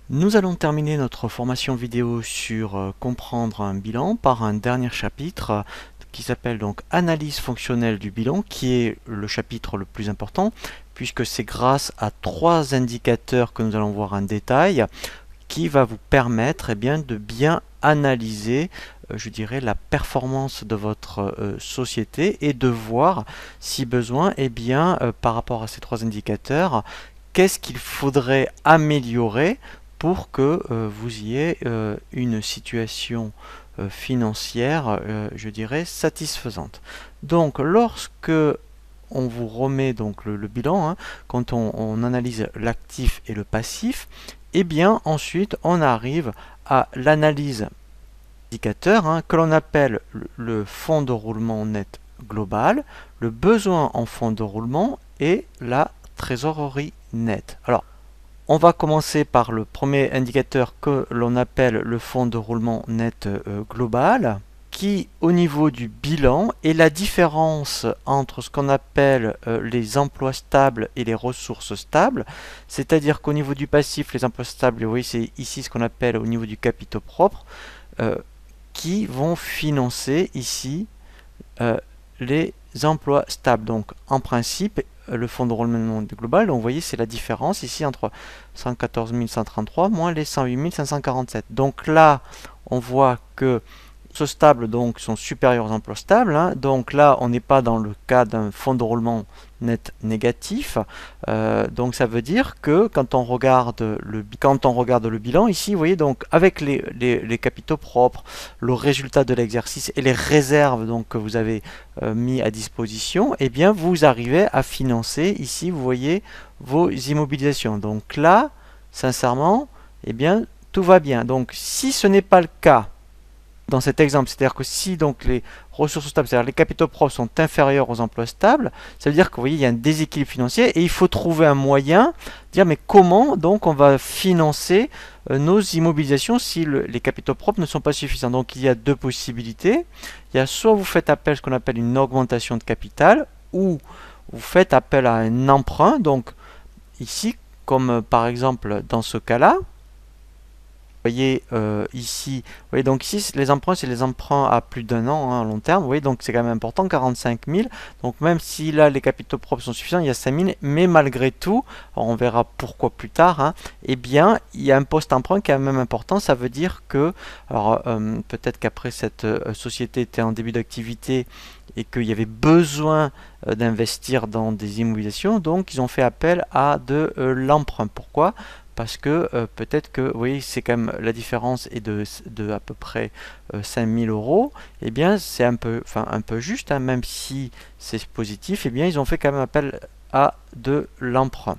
Nous allons terminer notre formation vidéo sur comprendre un bilan par un dernier chapitre qui s'appelle donc Analyse fonctionnelle du bilan, qui est le chapitre le plus important puisque c'est grâce à trois indicateurs que nous allons voir en détail qui va vous permettre de bien analyser je dirais la performance de votre société et de voir si besoin par rapport à ces trois indicateurs qu'est-ce qu'il faudrait améliorer pour que vous ayez une situation financière, je dirais, satisfaisante. Donc, lorsque on vous remet donc le bilan, quand on analyse l'actif et le passif, ensuite on arrive à l'analyse indicateur que l'on appelle le fonds de roulement net global, le besoin en fonds de roulement et la trésorerie nette. Alors, on va commencer par le premier indicateur que l'on appelle le fonds de roulement net global, qui au niveau du bilan est la différence entre ce qu'on appelle les emplois stables et les ressources stables, c'est-à-dire qu'au niveau du passif, les emplois stables, vous voyez, c'est ici ce qu'on appelle au niveau du capitaux propre, qui vont financer ici les emplois stables. Donc en principe, le fonds de roulement global, donc vous voyez, c'est la différence ici entre 114 133 moins les 108 547. Donc là, on voit que ce stable donc sont supérieurs aux emplois stables. Donc là, on n'est pas dans le cas d'un fonds de roulement net négatif. Donc ça veut dire que quand on regarde le bilan ici, vous voyez, donc avec les capitaux propres, le résultat de l'exercice et les réserves donc que vous avez mis à disposition, vous arrivez à financer ici, vous voyez, vos immobilisations. Donc là, sincèrement, tout va bien. Donc si ce n'est pas le cas dans cet exemple, c'est-à-dire que si donc les ressources stables, c'est-à-dire les capitaux propres sont inférieurs aux emplois stables, ça veut dire que vous voyez, il y a un déséquilibre financier et il faut trouver un moyen de dire mais comment donc on va financer nos immobilisations si les capitaux propres ne sont pas suffisants. Donc il y a deux possibilités. Il y a soit vous faites appel à ce qu'on appelle une augmentation de capital ou vous faites appel à un emprunt. Donc ici, comme par exemple dans ce cas-là, voyez ici, vous voyez donc ici les emprunts c'est les emprunts à plus d'un an à long terme, vous voyez donc c'est quand même important, 45 000, donc même si là les capitaux propres sont suffisants, il y a 5 000, mais malgré tout, alors on verra pourquoi plus tard, il y a un post-emprunt qui est quand même important, ça veut dire que, alors peut-être qu'après cette société était en début d'activité et qu'il y avait besoin d'investir dans des immobilisations, donc ils ont fait appel à de l'emprunt. Pourquoi ? Parce que peut-être que, oui, c'est quand même la différence est de à peu près 5 000 euros, c'est un peu juste, même si c'est positif, ils ont fait quand même appel à de l'emprunt.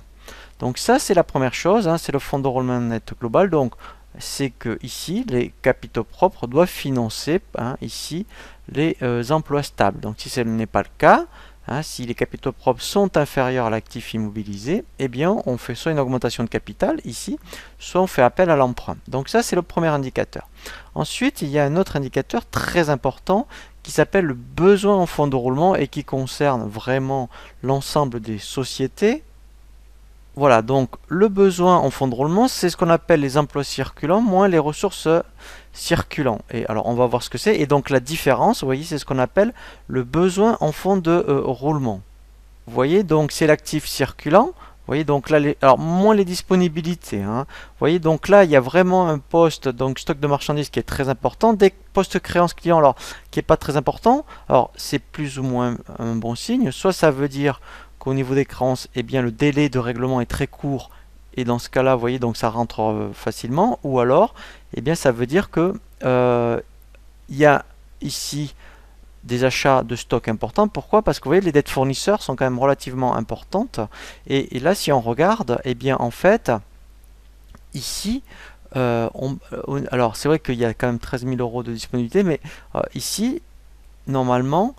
Donc ça, c'est la première chose, c'est le fonds de roulement net global, donc c'est que ici, les capitaux propres doivent financer ici les emplois stables. Donc si ce n'est pas le cas, si les capitaux propres sont inférieurs à l'actif immobilisé, on fait soit une augmentation de capital ici, soit on fait appel à l'emprunt. Donc ça, c'est le premier indicateur. Ensuite, il y a un autre indicateur très important qui s'appelle le besoin en fonds de roulement et qui concerne vraiment l'ensemble des sociétés. Voilà, donc le besoin en fonds de roulement, c'est ce qu'on appelle les emplois circulants moins les ressources circulants. Et alors, on va voir ce que c'est. Et donc, la différence, vous voyez, c'est ce qu'on appelle le besoin en fonds de roulement. Vous voyez, donc, c'est l'actif circulant. Vous voyez, donc là, alors, moins les disponibilités. Vous voyez, donc là, il y a vraiment un poste, donc stock de marchandises qui est très important. Des postes créances clients, alors, qui n'est pas très important. Alors, c'est plus ou moins un bon signe. Soit ça veut dire qu'au niveau des créances, le délai de règlement est très court et dans ce cas-là, vous voyez, donc ça rentre facilement. Ou alors, ça veut dire que il y a ici des achats de stock importants. Pourquoi? Parce que vous voyez, les dettes fournisseurs sont quand même relativement importantes. Et là, si on regarde, en fait, ici, alors c'est vrai qu'il y a quand même 13 000 euros de disponibilité, mais ici, normalement,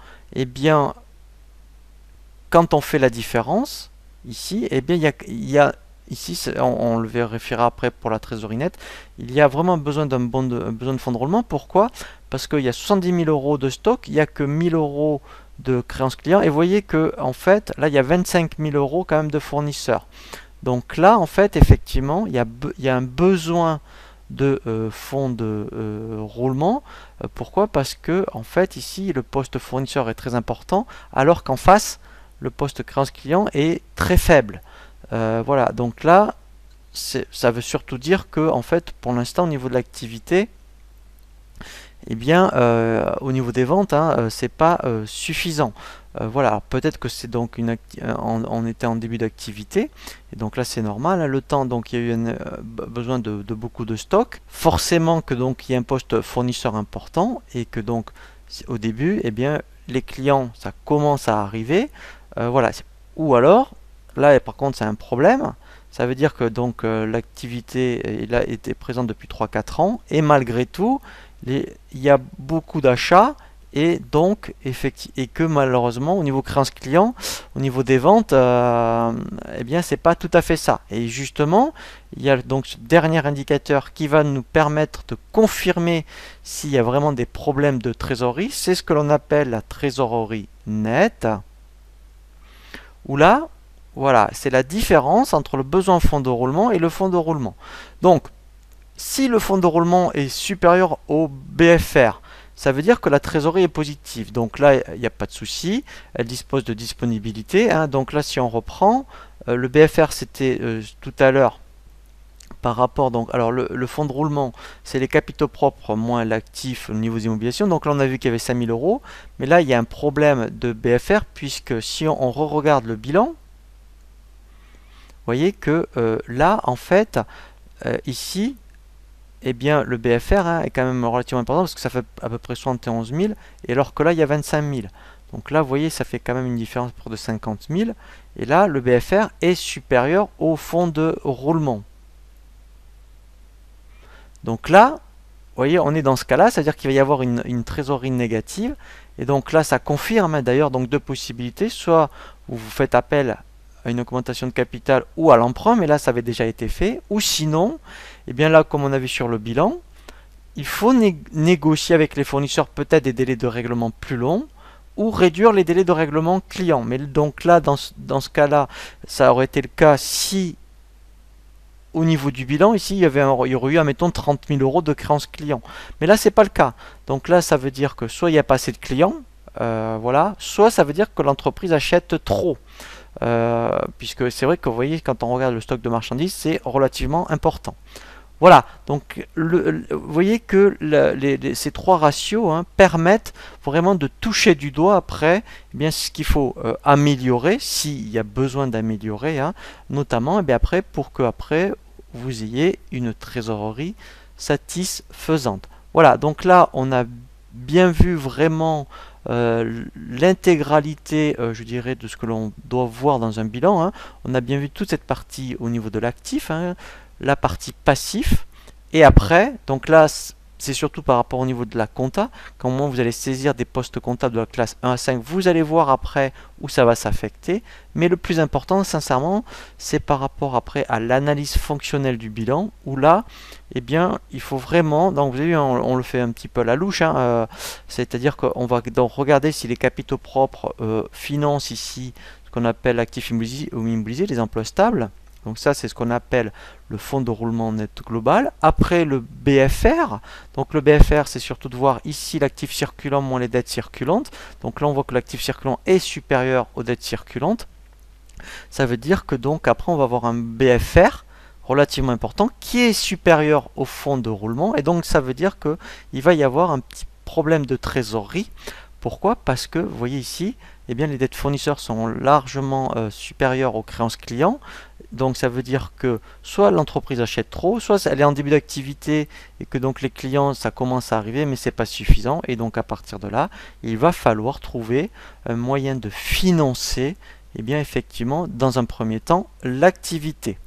quand on fait la différence, ici, il y a ici, on le vérifiera après pour la trésorerie nette, il y a vraiment besoin besoin de fonds de roulement. Pourquoi? Parce qu'il y a 70 000 euros de stock, il n'y a que 1 000 euros de créances clients, et vous voyez que en fait, là, il y a 25 000 euros quand même de fournisseurs. Donc là, en fait, effectivement, il y a un besoin de fonds de roulement. Pourquoi? Parce que, en fait, ici, le poste fournisseur est très important, alors qu'en face, le poste créance client est très faible. Voilà, donc là, ça veut surtout dire que, en fait, pour l'instant, au niveau de l'activité, eh bien, au niveau des ventes, hein, c'est pas suffisant. Voilà, peut-être que c'est donc on était en début d'activité, et donc là c'est normal, hein, le temps, donc il y a eu besoin de beaucoup de stock. Forcément que donc il y a un poste fournisseur important, et que donc au début, eh bien, les clients, ça commence à arriver. Voilà, ou alors, là par contre c'est un problème. Ça veut dire que donc l'activité là était présente depuis 3-4 ans, et malgré tout, il y a beaucoup d'achats, et donc et que malheureusement au niveau créance client, au niveau des ventes, eh bien c'est pas tout à fait ça. Et justement, il y a donc ce dernier indicateur qui va nous permettre de confirmer s'il y a vraiment des problèmes de trésorerie. C'est ce que l'on appelle la trésorerie nette, où là, voilà, c'est la différence entre le besoin en fonds de roulement et le fonds de roulement. Donc, si le fonds de roulement est supérieur au BFR, ça veut dire que la trésorerie est positive. Donc là, il n'y a pas de souci. Elle dispose de disponibilité, hein. Donc là, si on reprend, le BFR, c'était tout à l'heure par rapport. Donc, alors le fonds de roulement, c'est les capitaux propres moins l'actif au niveau des immobilisations. Donc là, on a vu qu'il y avait 5000 euros. Mais là, il y a un problème de BFR, puisque si on re-regarde le bilan, vous voyez que là, en fait, ici, eh bien, le BFR, hein, est quand même relativement important, parce que ça fait à peu près 71 000, et alors que là, il y a 25 000. Donc là, vous voyez, ça fait quand même une différence pour de 50 000. Et là, le BFR est supérieur au fonds de roulement. Donc là, vous voyez, on est dans ce cas-là, c'est-à-dire qu'il va y avoir une trésorerie négative. Et donc là, ça confirme, hein, d'ailleurs, donc deux possibilités. Soit vous faites appel à une augmentation de capital ou à l'emprunt, mais là, ça avait déjà été fait. Ou sinon, et bien là, comme on a vu sur le bilan, il faut négocier avec les fournisseurs peut-être des délais de règlement plus longs, ou réduire les délais de règlement client. Mais donc là, dans ce cas-là, ça aurait été le cas si au niveau du bilan, ici, il y aurait eu, admettons, 30 000 euros de créance client. Mais là, c'est pas le cas. Donc là, ça veut dire que soit il n'y a pas assez de clients, voilà, soit ça veut dire que l'entreprise achète trop. Puisque c'est vrai que vous voyez, quand on regarde le stock de marchandises, c'est relativement important. Voilà, donc vous voyez que ces trois ratios, hein, permettent vraiment de toucher du doigt après, eh bien, ce qu'il faut améliorer, s'il y a besoin d'améliorer, hein, notamment, eh bien, après, pour que après vous ayez une trésorerie satisfaisante. Voilà, donc là on a bien vu vraiment l'intégralité, je dirais, de ce que l'on doit voir dans un bilan, hein. On a bien vu toute cette partie au niveau de l'actif, hein, la partie passif, et après, donc là, c'est surtout par rapport au niveau de la compta. Quand vous allez saisir des postes comptables de la classe 1 à 5, vous allez voir après où ça va s'affecter. Mais le plus important, sincèrement, c'est par rapport après à l'analyse fonctionnelle du bilan, où là, eh bien, il faut vraiment, donc vous avez vu, on le fait un petit peu à la louche, hein, c'est-à-dire qu'on va donc regarder si les capitaux propres financent ici ce qu'on appelle l'actif immobilisé, les emplois stables. Donc ça, c'est ce qu'on appelle le fonds de roulement net global. Après, le BFR. Donc le BFR, c'est surtout de voir ici l'actif circulant moins les dettes circulantes. Donc là, on voit que l'actif circulant est supérieur aux dettes circulantes. Ça veut dire que donc après, on va avoir un BFR relativement important qui est supérieur au fonds de roulement. Et donc ça veut dire qu'il va y avoir un petit problème de trésorerie. Pourquoi? Parce que, vous voyez ici, eh bien, les dettes fournisseurs sont largement supérieures aux créances clients. Donc ça veut dire que soit l'entreprise achète trop, soit elle est en début d'activité et que donc les clients, ça commence à arriver, mais c'est pas suffisant. Et donc à partir de là, il va falloir trouver un moyen de financer, eh bien, effectivement, dans un premier temps, l'activité.